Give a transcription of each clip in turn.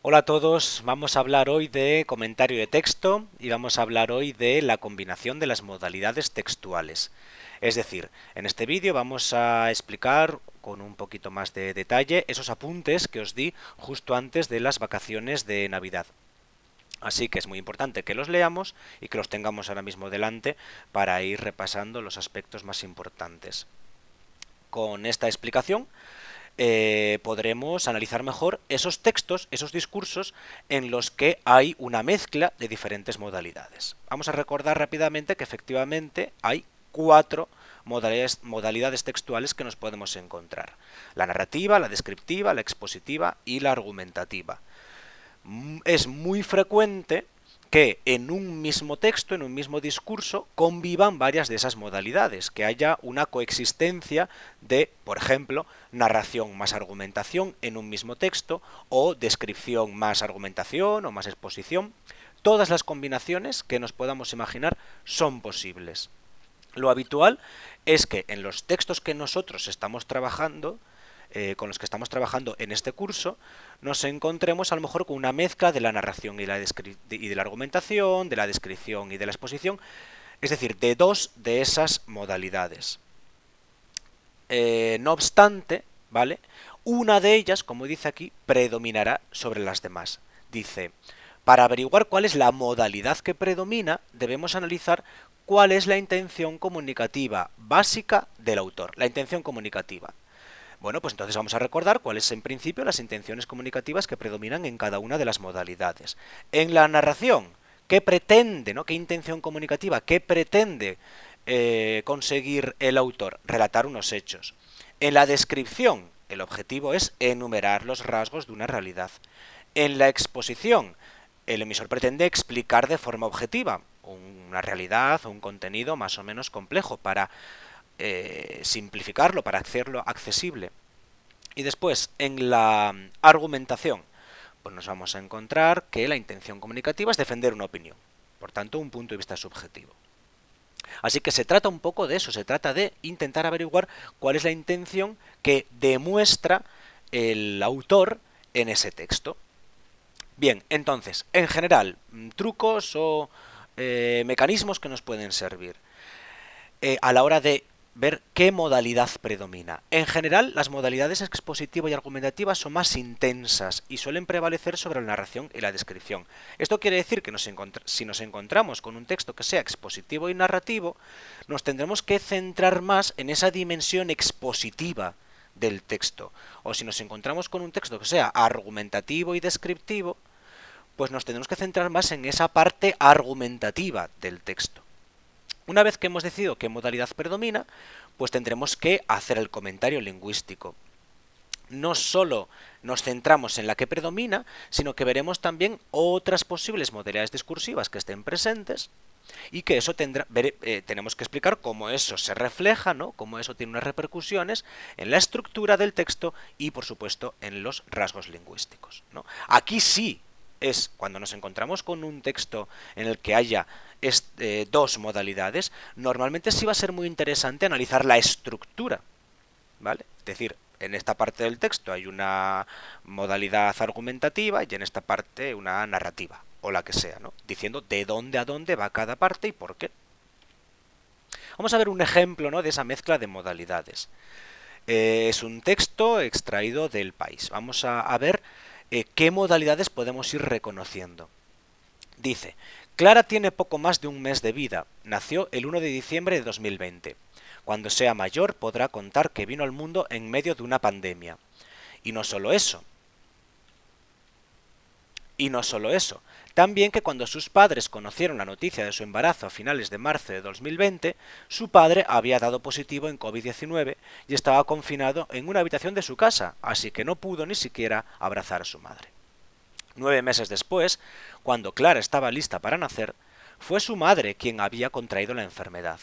Hola a todos, vamos a hablar hoy de comentario de texto y vamos a hablar hoy de la combinación de las modalidades textuales. Es decir, en este vídeo vamos a explicar con un poquito más de detalle esos apuntes que os di justo antes de las vacaciones de Navidad. Así que es muy importante que los leamos y que los tengamos ahora mismo delante para ir repasando los aspectos más importantes. Con esta explicación podremos analizar mejor esos textos, esos discursos en los que hay una mezcla de diferentes modalidades. Vamos a recordar rápidamente que efectivamente hay cuatro modalidades textuales que nos podemos encontrar: la narrativa, la descriptiva, la expositiva y la argumentativa. Es muy frecuente que en un mismo texto, en un mismo discurso, convivan varias de esas modalidades, que haya una coexistencia de, por ejemplo, narración más argumentación en un mismo texto, o descripción más argumentación o más exposición. Todas las combinaciones que nos podamos imaginar son posibles. Lo habitual es que en los textos que nosotros estamos trabajando, con los que estamos trabajando en este curso, nos encontremos a lo mejor con una mezcla de la narración y de la argumentación, de la descripción y de la exposición, es decir, de dos de esas modalidades. No obstante, ¿vale? Una de ellas, como dice aquí, predominará sobre las demás. Dice: para averiguar cuál es la modalidad que predomina, debemos analizar cuál es la intención comunicativa básica del autor. La intención comunicativa. Bueno, pues entonces vamos a recordar cuáles en principio las intenciones comunicativas que predominan en cada una de las modalidades. En la narración, ¿qué pretende, ¿no? ¿Qué intención comunicativa? ¿Qué pretende conseguir el autor? Relatar unos hechos. En la descripción, el objetivo es enumerar los rasgos de una realidad. En la exposición, el emisor pretende explicar de forma objetiva una realidad o un contenido más o menos complejo para simplificarlo, para hacerlo accesible. Y después, en la argumentación, pues nos vamos a encontrar que la intención comunicativa es defender una opinión, por tanto, un punto de vista subjetivo. Así que se trata un poco de eso, se trata de intentar averiguar cuál es la intención que demuestra el autor en ese texto. Bien, entonces, en general, trucos o mecanismos que nos pueden servir a la hora de ver qué modalidad predomina. En general, las modalidades expositiva y argumentativa son más intensas y suelen prevalecer sobre la narración y la descripción. Esto quiere decir que si nos encontramos con un texto que sea expositivo y narrativo, nos tendremos que centrar más en esa dimensión expositiva del texto. O si nos encontramos con un texto que sea argumentativo y descriptivo, pues nos tendremos que centrar más en esa parte argumentativa del texto. Una vez que hemos decidido qué modalidad predomina, pues tendremos que hacer el comentario lingüístico. No solo nos centramos en la que predomina, sino que veremos también otras posibles modalidades discursivas que estén presentes y que eso tenemos que explicar cómo eso se refleja, ¿no? Cómo eso tiene unas repercusiones en la estructura del texto y, por supuesto, en los rasgos lingüísticos, ¿no? Aquí sí es cuando nos encontramos con un texto en el que haya dos modalidades, normalmente sí va a ser muy interesante analizar la estructura, ¿vale? Es decir, en esta parte del texto hay una modalidad argumentativa y en esta parte una narrativa, o la que sea, ¿no? Diciendo de dónde a dónde va cada parte y por qué. Vamos a ver un ejemplo, ¿no?, de esa mezcla de modalidades. Es un texto extraído del País. Vamos a ver qué modalidades podemos ir reconociendo. Dice: Clara tiene poco más de un mes de vida. Nació el 1 de diciembre de 2020. Cuando sea mayor podrá contar que vino al mundo en medio de una pandemia. Y no solo eso. Y no solo eso. También que cuando sus padres conocieron la noticia de su embarazo a finales de marzo de 2020, su padre había dado positivo en COVID-19 y estaba confinado en una habitación de su casa, así que no pudo ni siquiera abrazar a su madre. 9 meses después, cuando Clara estaba lista para nacer, fue su madre quien había contraído la enfermedad.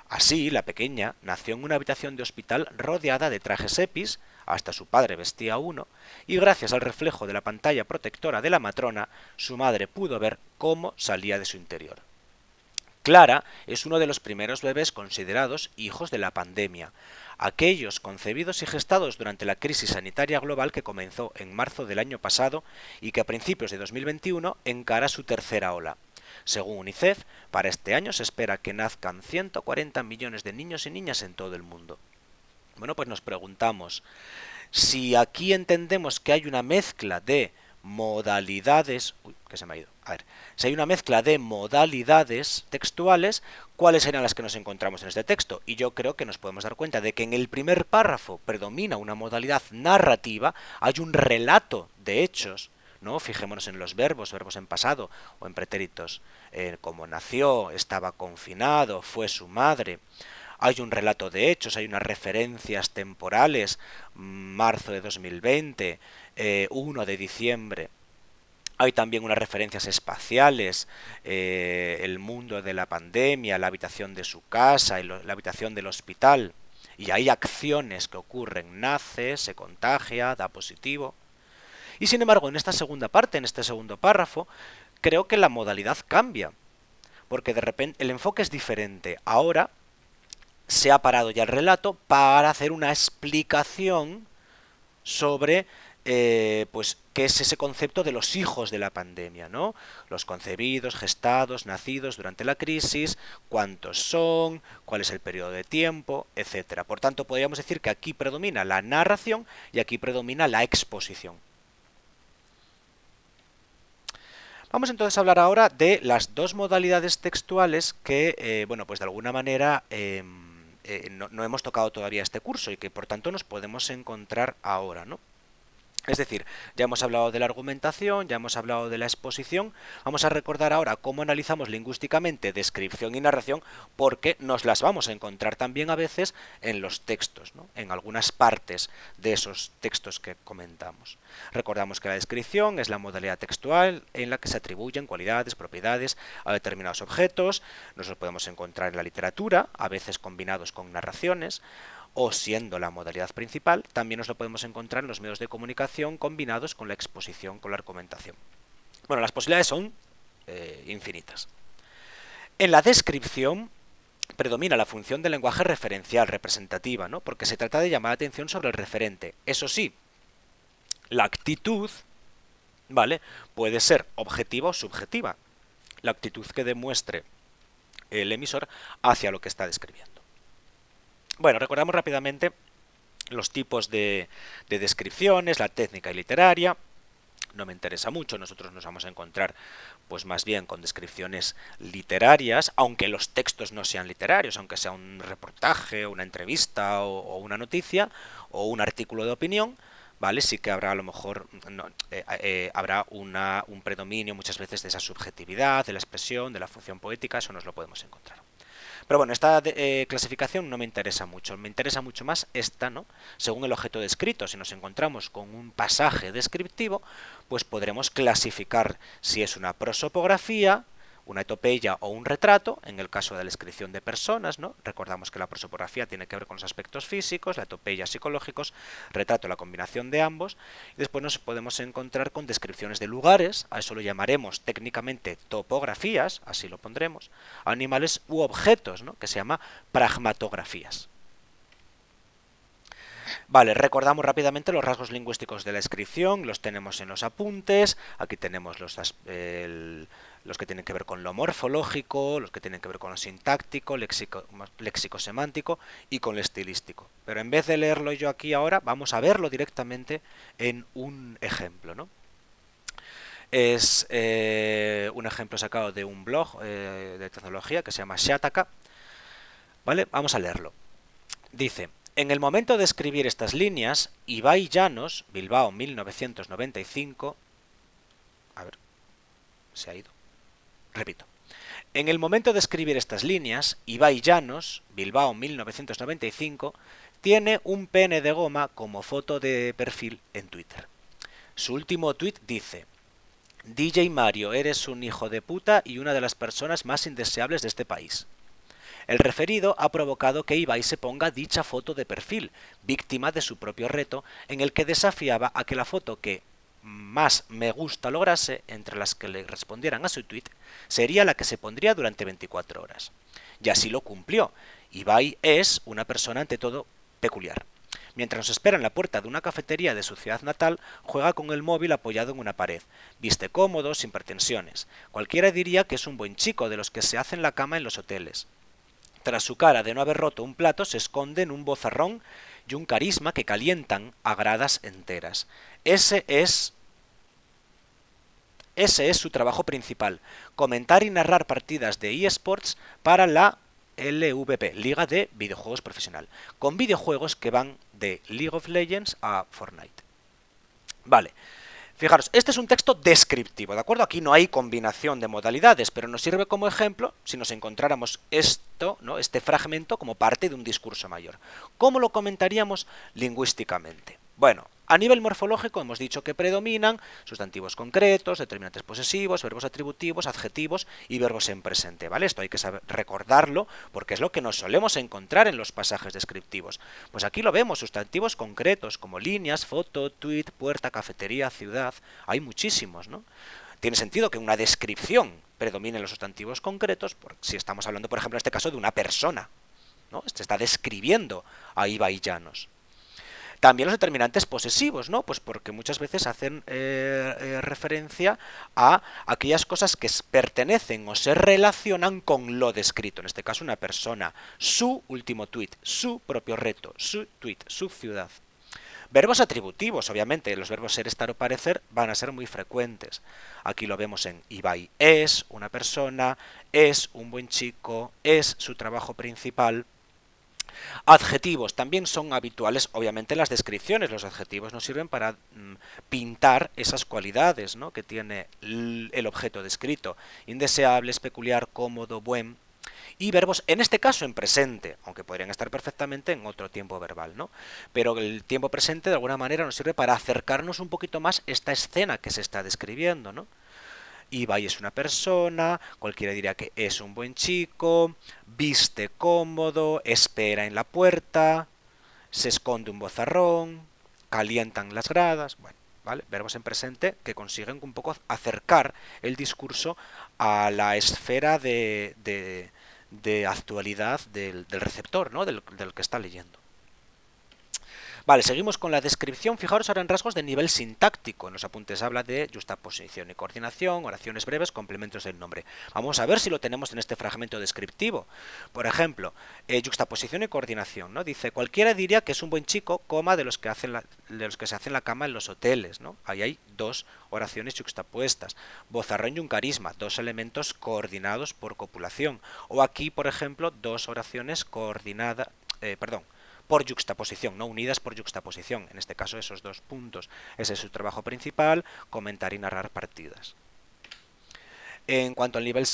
Así, la pequeña nació en una habitación de hospital rodeada de trajes EPIs, hasta su padre vestía uno, y gracias al reflejo de la pantalla protectora de la matrona, su madre pudo ver cómo salía de su interior. Clara es uno de los primeros bebés considerados hijos de la pandemia. aquellos concebidos y gestados durante la crisis sanitaria global que comenzó en marzo del año pasado y que a principios de 2021 encara su tercera ola. Según UNICEF, para este año se espera que nazcan 140 millones de niños y niñas en todo el mundo. Bueno, pues nos preguntamos, si aquí entendemos que hay una mezcla de modalidades, si hay una mezcla de modalidades textuales, ¿cuáles serían las que nos encontramos en este texto? Y yo creo que nos podemos dar cuenta de que en el primer párrafo predomina una modalidad narrativa, hay un relato de hechos, ¿no? Fijémonos en los verbos en pasado o en pretéritos, como nació, estaba confinado, fue su madre. Hay un relato de hechos, hay unas referencias temporales, marzo de 2020, 1 de diciembre. Hay también unas referencias espaciales, el mundo de la pandemia, la habitación de su casa, la habitación del hospital. Y hay acciones que ocurren, nace, se contagia, da positivo. Y sin embargo, en esta segunda parte, en este segundo párrafo, creo que la modalidad cambia, porque de repente el enfoque es diferente. Ahora se ha parado ya el relato para hacer una explicación sobre pues qué es ese concepto de los hijos de la pandemia, ¿no? Los concebidos, gestados, nacidos durante la crisis, cuántos son, cuál es el periodo de tiempo, etcétera. Por tanto, podríamos decir que aquí predomina la narración y aquí predomina la exposición. Vamos entonces a hablar ahora de las dos modalidades textuales que, bueno, pues de alguna manera no hemos tocado todavía este curso y que por tanto nos podemos encontrar ahora, ¿no? Es decir, ya hemos hablado de la argumentación, ya hemos hablado de la exposición, vamos a recordar ahora cómo analizamos lingüísticamente descripción y narración, porque nos las vamos a encontrar también a veces en los textos, ¿no? En algunas partes de esos textos que comentamos. Recordamos que la descripción es la modalidad textual en la que se atribuyen cualidades, propiedades a determinados objetos, nos los podemos encontrar en la literatura, a veces combinados con narraciones, o siendo la modalidad principal, también nos lo podemos encontrar en los medios de comunicación combinados con la exposición, con la argumentación. Bueno, las posibilidades son infinitas. En la descripción predomina la función del lenguaje referencial, representativa, ¿no? Porque se trata de llamar la atención sobre el referente. Eso sí, la actitud, ¿vale?, puede ser objetiva o subjetiva. La actitud que demuestre el emisor hacia lo que está describiendo. Bueno, recordamos rápidamente los tipos de descripciones, la técnica y literaria. No me interesa mucho, nosotros nos vamos a encontrar pues más bien con descripciones literarias, aunque los textos no sean literarios, aunque sea un reportaje, una entrevista o una noticia o un artículo de opinión, ¿vale? Sí que habrá a lo mejor habrá un predominio muchas veces de esa subjetividad, de la expresión, de la función poética, eso nos lo podemos encontrar. Pero bueno, esta clasificación no me interesa mucho, me interesa mucho más esta, ¿no? Según el objeto descrito, si nos encontramos con un pasaje descriptivo, pues podremos clasificar si es una prosopografía, una etopeya o un retrato, en el caso de la descripción de personas, ¿no? Recordamos que la prosopografía tiene que ver con los aspectos físicos, la etopeya psicológicos, retrato la combinación de ambos, y después nos podemos encontrar con descripciones de lugares, a eso lo llamaremos técnicamente topografías, así lo pondremos, animales u objetos, ¿no?, que se llama pragmatografías. Vale, recordamos rápidamente los rasgos lingüísticos de la descripción, los tenemos en los apuntes, aquí tenemos los que tienen que ver con lo morfológico, los que tienen que ver con lo sintáctico, léxico-semántico y con lo estilístico. Pero en vez de leerlo yo aquí ahora, vamos a verlo directamente en un ejemplo, ¿no? Es un ejemplo sacado de un blog de tecnología que se llama Shataka. ¿Vale? Vamos a leerlo. Dice: en el momento de escribir estas líneas, Ibai Llanos, Bilbao 1995... A ver, se ha ido. Repito. En el momento de escribir estas líneas, Ibai Llanos, Bilbao 1995, tiene un pene de goma como foto de perfil en Twitter. Su último tweet dice: DJ Mario, eres un hijo de puta y una de las personas más indeseables de este país. El referido ha provocado que Ibai se ponga dicha foto de perfil, víctima de su propio reto, en el que desafiaba a que la foto que más me gusta lograse, entre las que le respondieran a su tweet, sería la que se pondría durante 24 horas. Y así lo cumplió. Ibai es una persona ante todo peculiar. Mientras nos espera en la puerta de una cafetería de su ciudad natal, juega con el móvil apoyado en una pared. Viste cómodo, sin pretensiones. Cualquiera diría que es un buen chico, de los que se hacen la cama en los hoteles. Tras su cara de no haber roto un plato se esconde en un vozarrón y un carisma que calientan a gradas enteras. Ese es su trabajo principal, comentar y narrar partidas de eSports para la LVP, Liga de Videojuegos Profesional, con videojuegos que van de League of Legends a Fortnite. Vale, fijaros, este es un texto descriptivo, ¿de acuerdo? Aquí no hay combinación de modalidades, pero nos sirve como ejemplo si nos encontráramos esto, ¿no? Este fragmento como parte de un discurso mayor. ¿Cómo lo comentaríamos lingüísticamente? Bueno, a nivel morfológico hemos dicho que predominan sustantivos concretos, determinantes posesivos, verbos atributivos, adjetivos y verbos en presente, ¿vale? Esto hay que saber recordarlo porque es lo que nos solemos encontrar en los pasajes descriptivos. Pues aquí lo vemos, sustantivos concretos como líneas, foto, tweet, puerta, cafetería, ciudad, hay muchísimos, ¿no? Tiene sentido que una descripción predomine en los sustantivos concretos, si estamos hablando, por ejemplo, en este caso de una persona, ¿no? Este está describiendo a Ibai Llanos. También los determinantes posesivos, ¿no? Pues porque muchas veces hacen referencia a aquellas cosas que pertenecen o se relacionan con lo descrito. En este caso, una persona, su último tuit, su propio reto, su tuit, su ciudad. Verbos atributivos, obviamente, los verbos ser, estar o parecer van a ser muy frecuentes. Aquí lo vemos en Ibai es una persona, es un buen chico, es su trabajo principal. Adjetivos también son habituales, obviamente, en las descripciones. Los adjetivos nos sirven para pintar esas cualidades, ¿no?, que tiene el objeto descrito. Indeseable, peculiar, cómodo, buen. Y verbos, en este caso en presente, aunque podrían estar perfectamente en otro tiempo verbal, ¿no? Pero el tiempo presente de alguna manera nos sirve para acercarnos un poquito más a esta escena que se está describiendo, ¿no? Ibai es una persona, cualquiera diría que es un buen chico, viste cómodo, espera en la puerta, se esconde un vozarrón, calientan las gradas, bueno, ¿vale? Verbos en presente que consiguen un poco acercar el discurso a la esfera de actualidad del receptor, ¿no?, del que está leyendo. Vale, seguimos con la descripción. Fijaros ahora en rasgos de nivel sintáctico. En los apuntes habla de justaposición y coordinación, oraciones breves, complementos del nombre. Vamos a ver si lo tenemos en este fragmento descriptivo. Por ejemplo, justaposición y coordinación, ¿no? Dice, cualquiera diría que es un buen chico, coma, de los que se hacen la cama en los hoteles, ¿no? Ahí hay dos oraciones juxtapuestas. Vozarrón y un carisma, dos elementos coordinados por copulación. O aquí, por ejemplo, dos oraciones coordinadas, por juxtaposición, no unidas por juxtaposición. En este caso, esos dos puntos. Ese es su trabajo principal, comentar y narrar partidas. En cuanto al nivel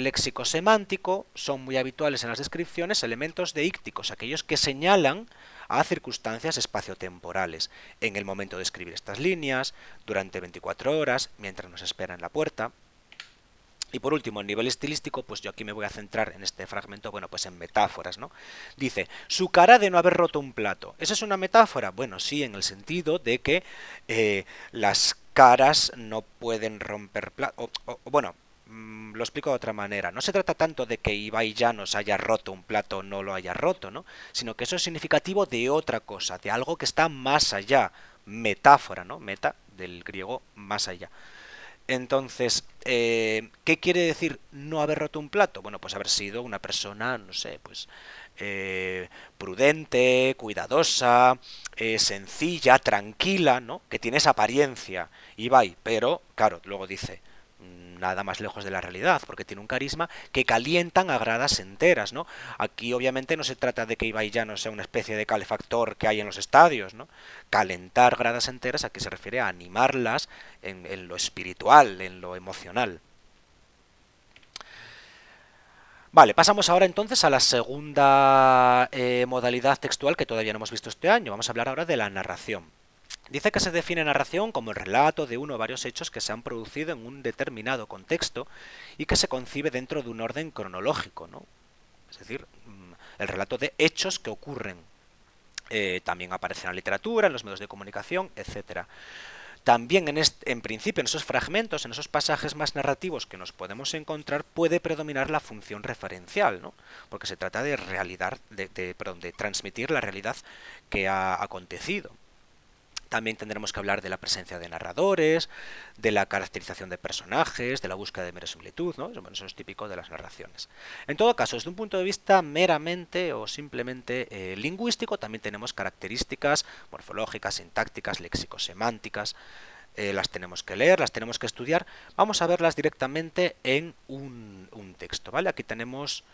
léxico-semántico, son muy habituales en las descripciones elementos deícticos, aquellos que señalan a circunstancias espaciotemporales, en el momento de escribir estas líneas, durante 24 horas, mientras nos espera en la puerta. Y por último, el nivel estilístico, pues yo aquí me voy a centrar en este fragmento, bueno, pues en metáforas, ¿no? Dice, su cara de no haber roto un plato. ¿Esa es una metáfora? Bueno, sí, en el sentido de que las caras no pueden romper plato. Bueno, lo explico de otra manera. No se trata tanto de que Ibai Llanos haya roto un plato o no lo haya roto, ¿no? Sino que eso es significativo de otra cosa, de algo que está más allá. Metáfora, ¿no? Meta, del griego, más allá. Entonces, ¿qué quiere decir no haber roto un plato? Bueno, pues haber sido una persona, no sé, pues prudente, cuidadosa, sencilla, tranquila, ¿no? Que tiene esa apariencia, Ibai, pero, claro, luego dice, nada más lejos de la realidad, porque tiene un carisma que calientan a gradas enteras, ¿no? Aquí obviamente no se trata de que Ibai Llanos sea una especie de calefactor que hay en los estadios, ¿no? Calentar gradas enteras aquí se refiere a animarlas en lo espiritual, en lo emocional. Vale, pasamos ahora entonces a la segunda modalidad textual que todavía no hemos visto este año. Vamos a hablar ahora de la narración. Dice que se define narración como el relato de uno o varios hechos que se han producido en un determinado contexto y que se concibe dentro de un orden cronológico, ¿no? Es decir, el relato de hechos que ocurren. También aparece en la literatura, en los medios de comunicación, etcétera. También en principio, en esos fragmentos, en esos pasajes más narrativos que nos podemos encontrar, puede predominar la función referencial, ¿no? Porque se trata de de transmitir la realidad que ha acontecido. También tendremos que hablar de la presencia de narradores, de la caracterización de personajes, de la búsqueda de verosimilitud, ¿no? Eso es típico de las narraciones. En todo caso, desde un punto de vista meramente o simplemente lingüístico, también tenemos características morfológicas, sintácticas, léxico-semánticas. Las tenemos que leer, las tenemos que estudiar. Vamos a verlas directamente en un texto, ¿vale? Aquí tenemos...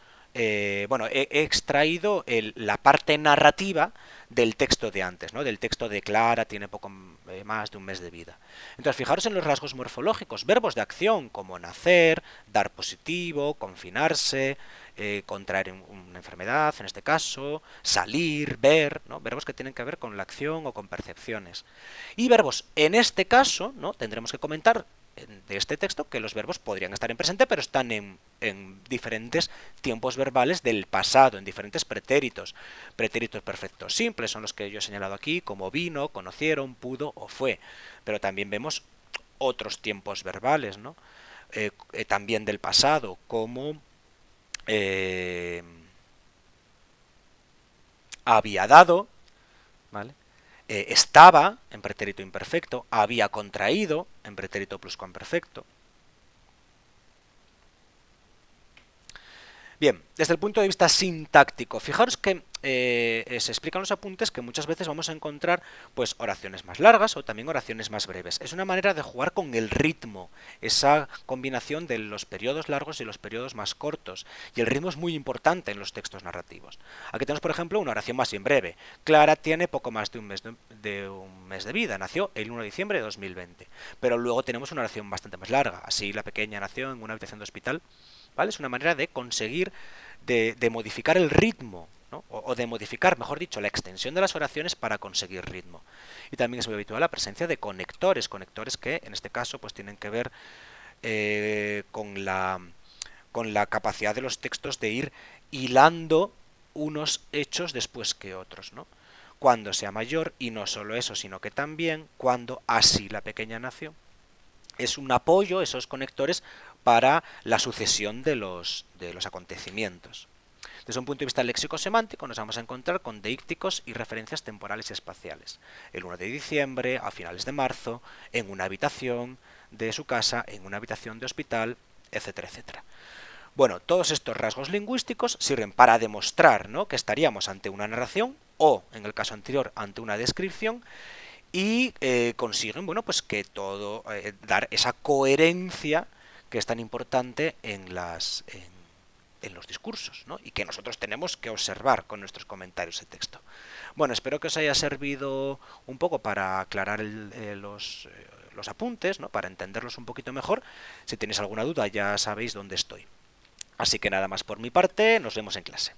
bueno, he extraído la parte narrativa del texto de antes, ¿no? Del texto de Clara, tiene poco más de un mes de vida. Entonces, fijaros en los rasgos morfológicos, verbos de acción como nacer, dar positivo, confinarse, contraer una enfermedad, en este caso, salir, ver, ¿no? Verbos que tienen que ver con la acción o con percepciones. Y verbos, en este caso, ¿no? Tendremos que comentar de este texto que los verbos podrían estar en presente, pero están en diferentes tiempos verbales del pasado, en diferentes pretéritos. Pretéritos perfectos simples son los que yo he señalado aquí, como vino, conocieron, pudo o fue. Pero también vemos otros tiempos verbales, ¿no? También del pasado, como había dado, ¿vale? Estaba en pretérito imperfecto, había contraído en pretérito pluscuamperfecto. Bien, desde el punto de vista sintáctico, fijaros que se explican los apuntes que muchas veces vamos a encontrar pues oraciones más largas o también oraciones más breves. Es una manera de jugar con el ritmo, esa combinación de los periodos largos y los periodos más cortos. Y el ritmo es muy importante en los textos narrativos. Aquí tenemos, por ejemplo, una oración más bien breve. Clara tiene poco más de un mes de vida, nació el 1 de diciembre de 2020. Pero luego tenemos una oración bastante más larga. Así la pequeña nació en una habitación de hospital. ¿Vale? Es una manera de conseguir, de modificar el ritmo, ¿no? O de modificar, mejor dicho, la extensión de las oraciones para conseguir ritmo. Y también es muy habitual la presencia de conectores que en este caso pues tienen que ver con la capacidad de los textos de ir hilando unos hechos después que otros, ¿no? Cuando sea mayor, y no solo eso, sino que también cuando así la pequeña nació. Es un apoyo, esos conectores, para la sucesión de los acontecimientos. Desde un punto de vista léxico-semántico nos vamos a encontrar con deícticos y referencias temporales y espaciales. El 1 de diciembre, a finales de marzo, en una habitación de su casa, en una habitación de hospital, etcétera, etcétera. Bueno, todos estos rasgos lingüísticos sirven para demostrar, ¿no?, que estaríamos ante una narración o, en el caso anterior, ante una descripción, y consiguen, bueno, pues que todo, dar esa coherencia que es tan importante en los discursos, ¿no? Y que nosotros tenemos que observar con nuestros comentarios de texto. Bueno, espero que os haya servido un poco para aclarar los apuntes, ¿no?, para entenderlos un poquito mejor. Si tenéis alguna duda ya sabéis dónde estoy. Así que nada más por mi parte, nos vemos en clase.